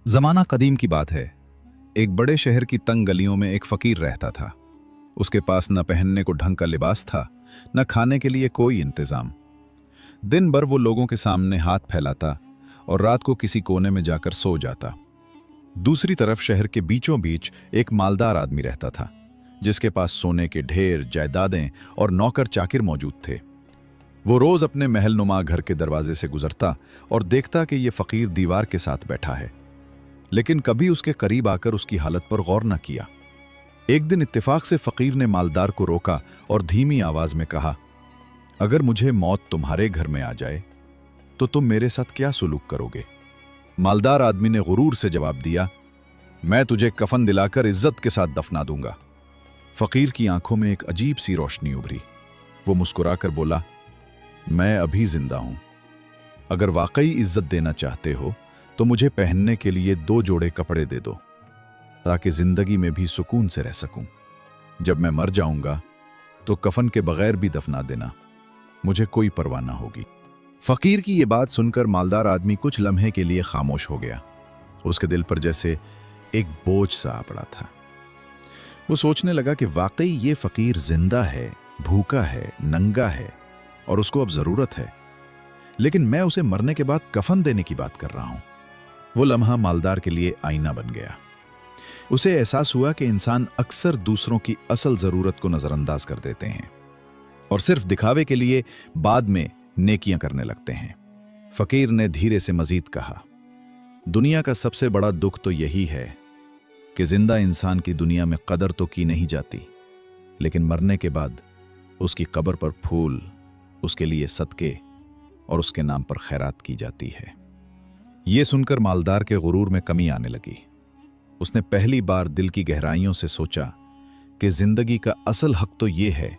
जमाना कदीम की बात है। एक बड़े शहर की तंग गलियों में एक फकीर रहता था। उसके पास न पहनने को ढंग का लिबास था, न खाने के लिए कोई इंतजाम। दिन भर वो लोगों के सामने हाथ फैलाता और रात को किसी कोने में जाकर सो जाता। दूसरी तरफ शहर के बीचों बीच एक मालदार आदमी रहता था, जिसके पास सोने के ढेर, जायदादें और नौकर चाकिर मौजूद थे। वो रोज अपने महलनुमा घर के दरवाजे से गुजरता और देखता कि ये फकीर दीवार के साथ बैठा है, लेकिन कभी उसके करीब आकर उसकी हालत पर गौर न किया। एक दिन इत्तेफाक से फकीर ने मालदार को रोका और धीमी आवाज में कहा, अगर मुझे मौत तुम्हारे घर में आ जाए तो तुम मेरे साथ क्या सुलूक करोगे? मालदार आदमी ने गुरूर से जवाब दिया, मैं तुझे कफन दिलाकर इज्जत के साथ दफना दूंगा। फकीर की आंखों में एक अजीब सी रोशनी उभरी। वो मुस्कुराकर बोला, मैं अभी जिंदा हूं। अगर वाकई इज्जत देना चाहते हो तो मुझे पहनने के लिए 2 जोड़े कपड़े दे दो, ताकि जिंदगी में भी सुकून से रह सकूं। जब मैं मर जाऊंगा तो कफन के बगैर भी दफना देना, मुझे कोई परवाह ना होगी। फकीर की ये बात सुनकर मालदार आदमी कुछ लम्हे के लिए खामोश हो गया। उसके दिल पर जैसे एक बोझ सा आ पड़ा था। वो सोचने लगा कि वाकई ये फकीर जिंदा है, भूखा है, नंगा है और उसको अब जरूरत है, लेकिन मैं उसे मरने के बाद कफन देने की बात कर रहा हूं। वो लम्हा मालदार के लिए आईना बन गया। उसे एहसास हुआ कि इंसान अक्सर दूसरों की असल जरूरत को नजरअंदाज कर देते हैं और सिर्फ दिखावे के लिए बाद में नेकियां करने लगते हैं। फकीर ने धीरे से मजीद कहा, दुनिया का सबसे बड़ा दुख तो यही है कि जिंदा इंसान की दुनिया में कदर तो की नहीं जाती, लेकिन मरने के बाद उसकी कब्र पर फूल, उसके लिए सदके और उसके नाम पर खैरात की जाती है। ये सुनकर मालदार के गुरूर में कमी आने लगी। उसने पहली बार दिल की गहराइयों से सोचा कि जिंदगी का असल हक तो ये है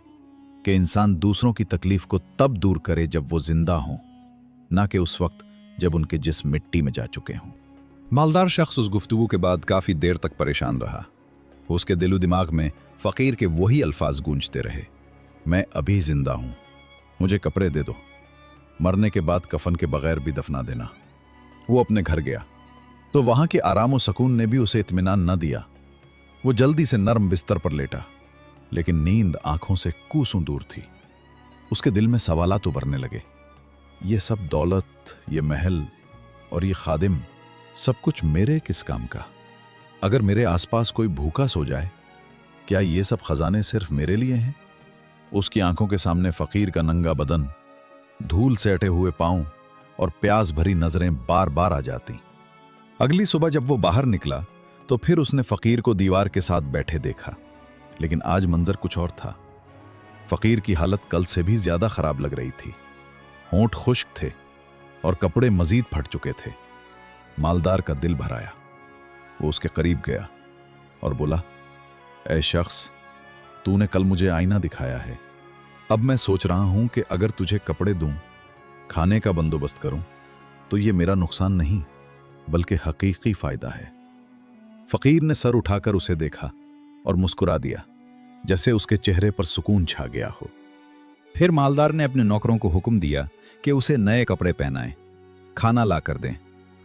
कि इंसान दूसरों की तकलीफ को तब दूर करे जब वो जिंदा हों, ना कि उस वक्त जब उनके जिस्म मिट्टी में जा चुके हों। मालदार शख्स उस गुफ्तगू के बाद काफी देर तक परेशान रहा। उसके दिलो दिमाग में फकीर के वही अल्फाज गूंजते रहे, मैं अभी जिंदा हूं, मुझे कपड़े दे दो, मरने के बाद कफन के बगैर भी दफना देना। वो अपने घर गया तो वहां के आराम और सुकून ने भी उसे इत्मीनान न दिया। वो जल्दी से नर्म बिस्तर पर लेटा, लेकिन नींद आंखों से कोसों दूर थी। उसके दिल में सवालात उभरने लगे। ये सब दौलत, ये महल और ये खादिम, सब कुछ मेरे किस काम का? अगर मेरे आसपास कोई भूखा सो जाए, क्या ये सब खजाने सिर्फ मेरे लिए हैं? उसकी आंखों के सामने फकीर का नंगा बदन, धूल से अटे हुए पांव और प्यास भरी नजरें बार बार आ जाती। अगली सुबह जब वो बाहर निकला तो फिर उसने फकीर को दीवार के साथ बैठे देखा, लेकिन आज मंजर कुछ और था। फकीर की हालत कल से भी ज्यादा खराब लग रही थी। होंठ खुश्क थे और कपड़े मजीद फट चुके थे। मालदार का दिल भर आया। वो उसके करीब गया और बोला, ऐ शख्स, तूने कल मुझे आईना दिखाया है। अब मैं सोच रहा हूं कि अगर तुझे कपड़े दूं, खाने का बंदोबस्त करूं, तो ये मेरा नुकसान नहीं बल्कि हकीकी फायदा है। फकीर ने सर उठाकर उसे देखा और मुस्कुरा दिया, जैसे उसके चेहरे पर सुकून छा गया हो। फिर मालदार ने अपने नौकरों को हुक्म दिया कि उसे नए कपड़े पहनाएं, खाना ला कर दें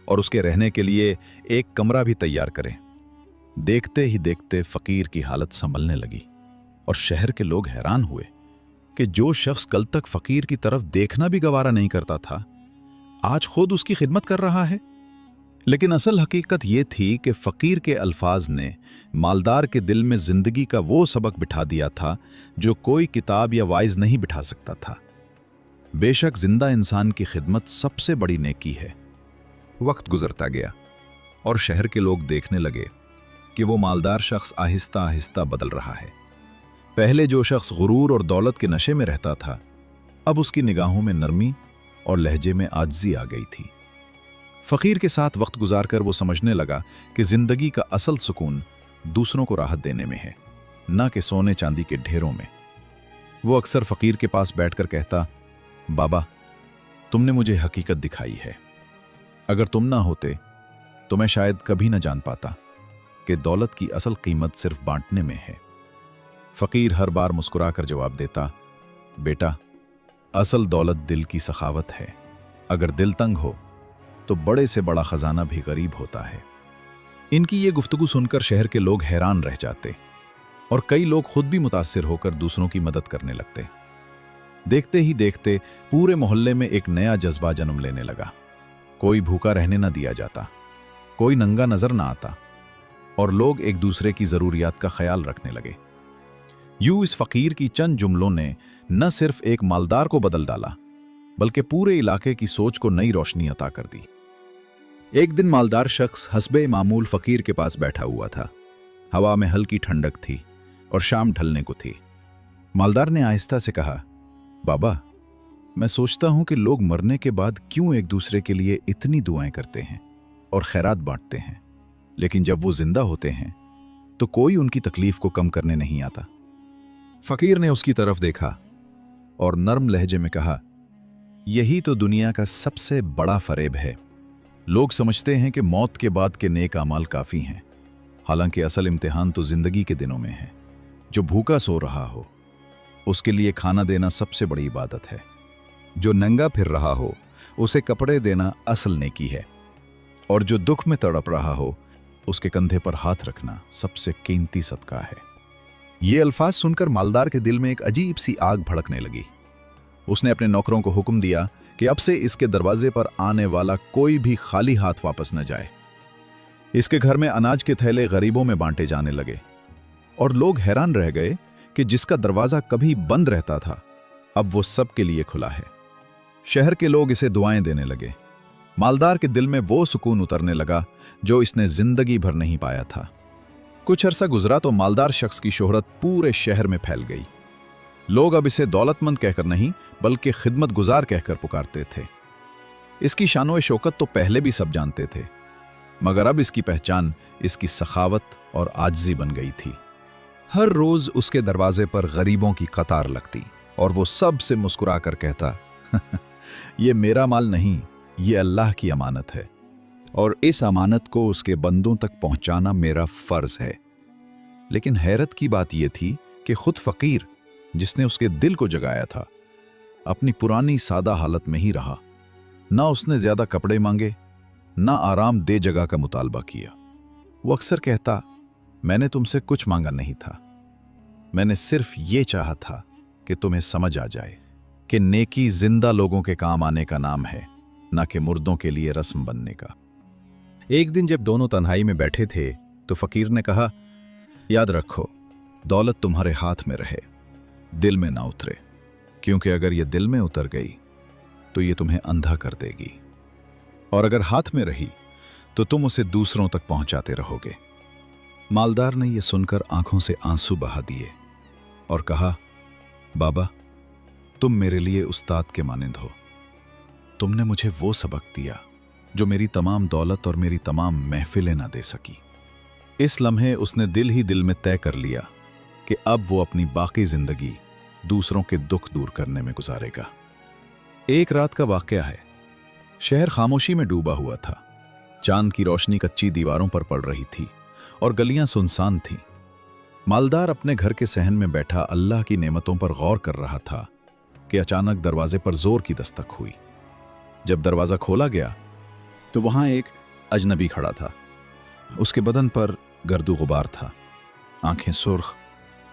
और उसके रहने के लिए एक कमरा भी तैयार करें। देखते ही देखते फकीर की हालत संभलने लगी और शहर के लोग हैरान हुए कि जो शख्स कल तक फकीर की तरफ देखना भी गवारा नहीं करता था, आज खुद उसकी खिदमत कर रहा है। लेकिन असल हकीकत यह थी कि फकीर के अल्फाज ने मालदार के दिल में जिंदगी का वो सबक बिठा दिया था जो कोई किताब या वाइज नहीं बिठा सकता था। बेशक जिंदा इंसान की खिदमत सबसे बड़ी नेकी है। वक्त गुजरता गया और शहर के लोग देखने लगे कि वो मालदार शख्स आहिस्ता आहिस्ता बदल रहा है। पहले जो शख्स गुरूर और दौलत के नशे में रहता था, अब उसकी निगाहों में नरमी और लहजे में आजिज़ी आ गई थी। फकीर के साथ वक्त गुजारकर वो समझने लगा कि जिंदगी का असल सुकून दूसरों को राहत देने में है, ना कि सोने चांदी के ढेरों में। वो अक्सर फकीर के पास बैठकर कहता, बाबा, तुमने मुझे हकीकत दिखाई है। अगर तुम ना होते तो मैं शायद कभी ना जान पाता कि दौलत की असल कीमत सिर्फ बांटने में है। फकीर हर बार मुस्कुराकर जवाब देता, बेटा, असल दौलत दिल की सखावत है। अगर दिल तंग हो तो बड़े से बड़ा खजाना भी गरीब होता है। इनकी ये गुफ्तगू सुनकर शहर के लोग हैरान रह जाते और कई लोग खुद भी मुतासिर होकर दूसरों की मदद करने लगते। देखते ही देखते पूरे मोहल्ले में एक नया जज्बा जन्म लेने लगा। कोई भूखा रहने न दिया जाता, कोई नंगा नजर ना आता और लोग एक दूसरे की जरूरियात का ख्याल रखने लगे। यूं इस फकीर की चंद जुमलों ने न सिर्फ एक मालदार को बदल डाला बल्कि पूरे इलाके की सोच को नई रोशनी अता कर दी। एक दिन मालदार शख्स हस्बे मामूल फकीर के पास बैठा हुआ था। हवा में हल्की ठंडक थी और शाम ढलने को थी। मालदार ने आहिस्ता से कहा, बाबा, मैं सोचता हूं कि लोग मरने के बाद क्यों एक दूसरे के लिए इतनी दुआएं करते हैं और खैरात बांटते हैं, लेकिन जब वो जिंदा होते हैं तो कोई उनकी तकलीफ को कम करने नहीं आता। फकीर ने उसकी तरफ देखा और नर्म लहजे में कहा, यही तो दुनिया का सबसे बड़ा फरेब है। लोग समझते हैं कि मौत के बाद के नेक अमाल काफी हैं, हालांकि असल इम्तिहान तो जिंदगी के दिनों में है। जो भूखा सो रहा हो उसके लिए खाना देना सबसे बड़ी इबादत है। जो नंगा फिर रहा हो उसे कपड़े देना असल नेकी है, और जो दुख में तड़प रहा हो उसके कंधे पर हाथ रखना सबसे कीमती सदका है। ये अल्फाज सुनकर मालदार के दिल में एक अजीब सी आग भड़कने लगी। उसने अपने नौकरों को हुक्म दिया कि अब से इसके दरवाजे पर आने वाला कोई भी खाली हाथ वापस न जाए। इसके घर में अनाज के थैले गरीबों में बांटे जाने लगे और लोग हैरान रह गए कि जिसका दरवाजा कभी बंद रहता था अब वो सबके लिए खुला है। शहर के लोग इसे दुआएं देने लगे। मालदार के दिल में वो सुकून उतरने लगा जो इसने जिंदगी भर नहीं पाया था। कुछ अरसा गुजरा तो मालदार शख्स की शोहरत पूरे शहर में फैल गई। लोग अब इसे दौलतमंद कहकर नहीं बल्कि खिदमत गुजार कहकर पुकारते थे। इसकी शानो शौकत तो पहले भी सब जानते थे, मगर अब इसकी पहचान इसकी सखावत और आजिज़ी बन गई थी। हर रोज उसके दरवाजे पर गरीबों की कतार लगती और वो सबसे मुस्कुरा कर कहता, ये मेरा माल नहीं, ये अल्लाह की अमानत है और इस अमानत को उसके बंदों तक पहुंचाना मेरा फर्ज है। लेकिन हैरत की बात यह थी कि खुद फकीर जिसने उसके दिल को जगाया था अपनी पुरानी सादा हालत में ही रहा। ना उसने ज्यादा कपड़े मांगे, ना आराम दे जगह का मुतालबा किया। वो अक्सर कहता, मैंने तुमसे कुछ मांगा नहीं था, मैंने सिर्फ ये चाहा था कि तुम्हें समझ आ जाए कि नेकी जिंदा लोगों के काम आने का नाम है, ना कि मुर्दों के लिए रस्म बनने का। एक दिन जब दोनों तन्हाई में बैठे थे तो फकीर ने कहा, याद रखो, दौलत तुम्हारे हाथ में रहे, दिल में ना उतरे, क्योंकि अगर ये दिल में उतर गई तो ये तुम्हें अंधा कर देगी, और अगर हाथ में रही तो तुम उसे दूसरों तक पहुंचाते रहोगे। मालदार ने यह सुनकर आंखों से आंसू बहा दिए और कहा, बाबा, तुम मेरे लिए उस्ताद के मानिंद हो। तुमने मुझे वो सबक दिया जो मेरी तमाम दौलत और मेरी तमाम महफिलें ना दे सकी। इस लम्हे उसने दिल ही दिल में तय कर लिया कि अब वो अपनी बाकी जिंदगी दूसरों के दुख दूर करने में गुजारेगा। एक रात का वाकया है। शहर खामोशी में डूबा हुआ था। चांद की रोशनी कच्ची दीवारों पर पड़ रही थी और गलियां सुनसान थीं। मालदार अपने घर के सहन में बैठा अल्लाह की नेमतों पर गौर कर रहा था कि अचानक दरवाजे पर जोर की दस्तक हुई। जब दरवाजा खोला गया तो वहां एक अजनबी खड़ा था। उसके बदन पर गर्दू गुबार था, आंखें सुर्ख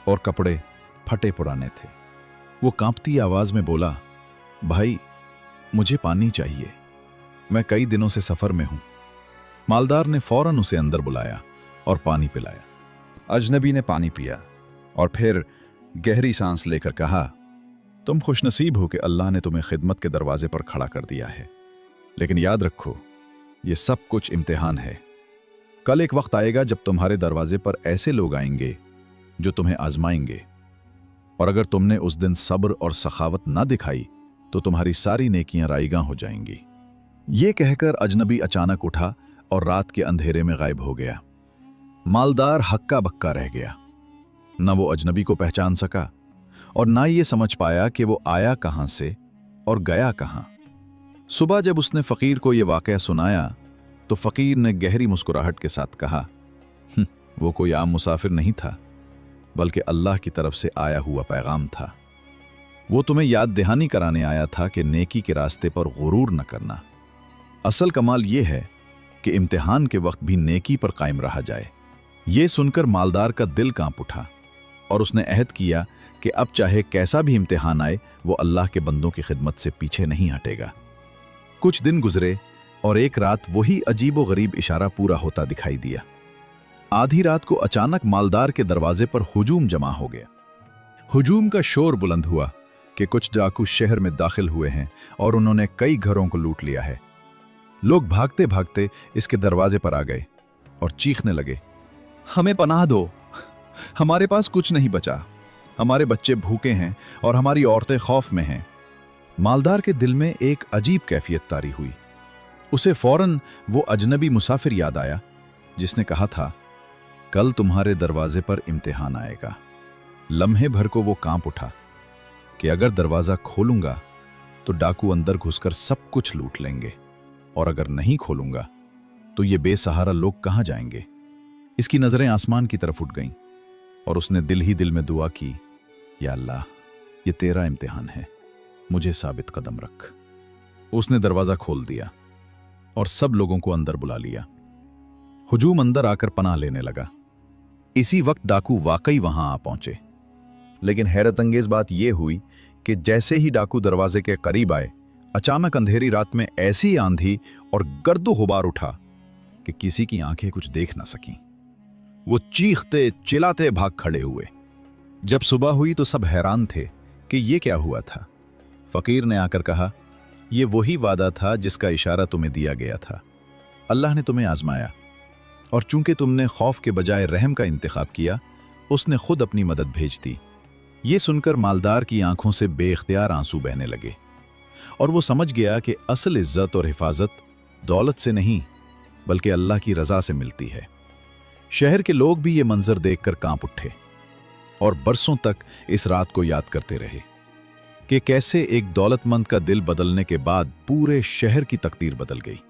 और कपड़े फटे पुराने थे। वो कांपती आवाज में बोला, भाई, मुझे पानी चाहिए, मैं कई दिनों से सफर में हूं। मालदार ने फौरन उसे अंदर बुलाया और पानी पिलाया। अजनबी ने पानी पिया और फिर गहरी सांस लेकर कहा, तुम खुशनसीब हो कि अल्लाह ने तुम्हें खिदमत के दरवाजे पर खड़ा कर दिया है, लेकिन याद रखो, ये सब कुछ इम्तिहान है। कल एक वक्त आएगा जब तुम्हारे दरवाजे पर ऐसे लोग आएंगे जो तुम्हें आजमाएंगे, और अगर तुमने उस दिन सब्र और सखावत ना दिखाई तो तुम्हारी सारी नेकियां राईगां हो जाएंगी। ये कहकर अजनबी अचानक उठा और रात के अंधेरे में गायब हो गया। मालदार हक्का बक्का रह गया। न वो अजनबी को पहचान सका और ना ये समझ पाया कि वो आया कहां से और गया कहां। सुबह जब उसने फकीर को यह वाकया सुनाया तो फकीर ने गहरी मुस्कुराहट के साथ कहा, वो कोई आम मुसाफिर नहीं था, बल्कि अल्लाह की तरफ से आया हुआ पैगाम था। वो तुम्हें याद दहानी कराने आया था कि नेकी के रास्ते पर गुरूर न करना। असल कमाल यह है कि इम्तिहान के वक्त भी नेकी पर कायम रहा जाए। ये सुनकर मालदार का दिल कांप उठा और उसने अहद किया कि अब चाहे कैसा भी इम्तिहान आए वो अल्लाह के बंदों की खिदमत से पीछे नहीं हटेगा। कुछ दिन गुजरे और एक रात वही अजीबो गरीब इशारा पूरा होता दिखाई दिया। आधी रात को अचानक मालदार के दरवाजे पर हुजूम जमा हो गया। हुजूम का शोर बुलंद हुआ कि कुछ डाकू शहर में दाखिल हुए हैं और उन्होंने कई घरों को लूट लिया है। लोग भागते भागते इसके दरवाजे पर आ गए और चीखने लगे, हमें पनाह दो, हमारे पास कुछ नहीं बचा, हमारे बच्चे भूखे हैं और हमारी औरतें खौफ में हैं। मालदार के दिल में एक अजीब कैफियत तारी हुई। उसे फौरन वो अजनबी मुसाफिर याद आया जिसने कहा था, कल तुम्हारे दरवाजे पर इम्तिहान आएगा। लम्हे भर को वो कांप उठा कि अगर दरवाजा खोलूंगा तो डाकू अंदर घुसकर सब कुछ लूट लेंगे, और अगर नहीं खोलूंगा तो ये बेसहारा लोग कहां जाएंगे। इसकी नजरें आसमान की तरफ उठ गईं और उसने दिल ही दिल में दुआ की, या अल्लाह, ये तेरा इम्तिहान है, मुझे साबित कदम रख। उसने दरवाजा खोल दिया और सब लोगों को अंदर बुला लिया। हुजूम अंदर आकर पनाह लेने लगा। इसी वक्त डाकू वाकई वहां आ पहुंचे, लेकिन हैरत अंगेज बात यह हुई कि जैसे ही डाकू दरवाजे के करीब आए, अचानक अंधेरी रात में ऐसी आंधी और गर्दो गुबार उठा कि किसी की आंखें कुछ देख ना सकीं। वो चीखते चिल्लाते भाग खड़े हुए। जब सुबह हुई तो सब हैरान थे कि ये क्या हुआ था। फकीर ने आकर कहा, ये वही वादा था जिसका इशारा तुम्हें दिया गया था। अल्लाह ने तुम्हें आजमाया और चूंकि तुमने खौफ के बजाय रहम का इंतखाब किया, उसने खुद अपनी मदद भेज दी। ये सुनकर मालदार की आंखों से बेख्तियार आंसू बहने लगे और वो समझ गया कि असल इज्जत और हिफाजत दौलत से नहीं बल्कि अल्लाह की रजा से मिलती है। शहर के लोग भी ये मंजर देखकर कांप उठे और बरसों तक इस रात को याद करते रहे कि कैसे एक दौलतमंद का दिल बदलने के बाद पूरे शहर की तकदीर बदल गई।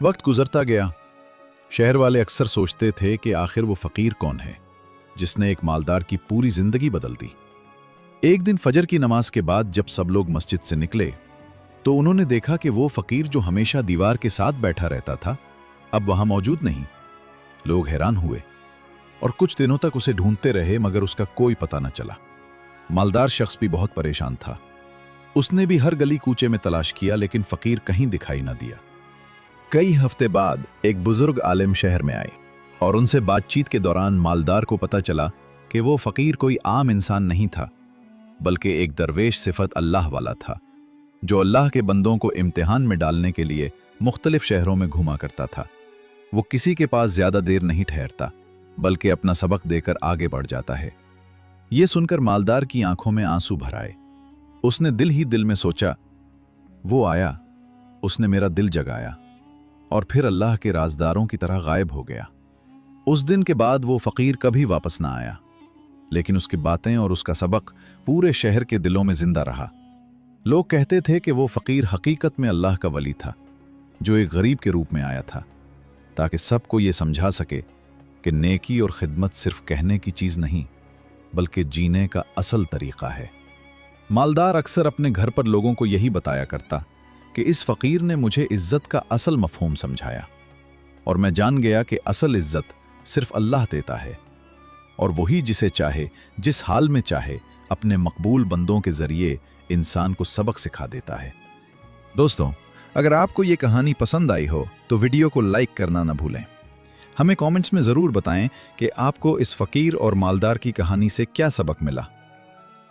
वक्त गुजरता गया। शहर वाले अक्सर सोचते थे कि आखिर वो फकीर कौन है जिसने एक मालदार की पूरी जिंदगी बदल दी। एक दिन फजर की नमाज के बाद जब सब लोग मस्जिद से निकले तो उन्होंने देखा कि वो फकीर जो हमेशा दीवार के साथ बैठा रहता था अब वहां मौजूद नहीं। लोग हैरान हुए और कुछ दिनों तक उसे ढूंढते रहे, मगर उसका कोई पता न चला। मालदार शख्स भी बहुत परेशान था। उसने भी हर गली कूचे में तलाश किया, लेकिन फकीर कहीं दिखाई न दिया। कई हफ्ते बाद एक बुजुर्ग आलिम शहर में आए और उनसे बातचीत के दौरान मालदार को पता चला कि वो फकीर कोई आम इंसान नहीं था, बल्कि एक दरवेश सिफत अल्लाह वाला था, जो अल्लाह के बंदों को इम्तिहान में डालने के लिए मुख्तलिफ शहरों में घुमा करता था। वो किसी के पास ज्यादा देर नहीं ठहरता, बल्कि अपना सबक देकर आगे बढ़ जाता है। ये सुनकर मालदार की आंखों में आंसू भर आए। उसने दिल ही दिल में सोचा, वो आया, उसने मेरा दिल जगाया और फिर अल्लाह के राजदारों की तरह गायब हो गया। उस दिन के बाद वो फकीर कभी वापस ना आया, लेकिन उसकी बातें और उसका सबक पूरे शहर के दिलों में जिंदा रहा। लोग कहते थे कि वो फकीर हकीकत में अल्लाह का वली था, जो एक गरीब के रूप में आया था, ताकि सबको ये समझा सके कि नेकी और खिदमत सिर्फ कहने की चीज नहीं, बल्कि जीने का असल तरीका है। मालदार अक्सर अपने घर पर लोगों को यही बताया करता कि इस फकीर ने मुझे इज्जत का असल मफहूम समझाया और मैं जान गया कि असल इज्जत सिर्फ अल्लाह देता है, और वही जिसे चाहे, जिस हाल में चाहे, अपने मकबूल बंदों के जरिए इंसान को सबक सिखा देता है। दोस्तों, अगर आपको ये कहानी पसंद आई हो तो वीडियो को लाइक करना ना भूलें। हमें कमेंट्स में ज़रूर बताएं कि आपको इस फ़कीर और मालदार की कहानी से क्या सबक मिला।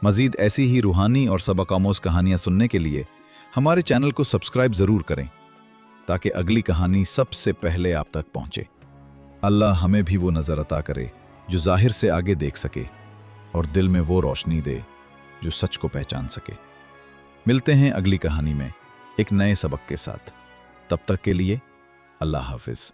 मज़ीद ऐसी ही रूहानी और सबक आमोज़ कहानियाँ सुनने के लिए हमारे चैनल को सब्सक्राइब ज़रूर करें, ताकि अगली कहानी सबसे पहले आप तक पहुँचे। अल्लाह हमें भी वो नज़र अता करे जो ज़ाहिर से आगे देख सके और दिल में वो रोशनी दे जो सच को पहचान सके। मिलते हैं अगली कहानी में एक नए सबक के साथ। तब तक के लिए अल्लाह हाफिज़।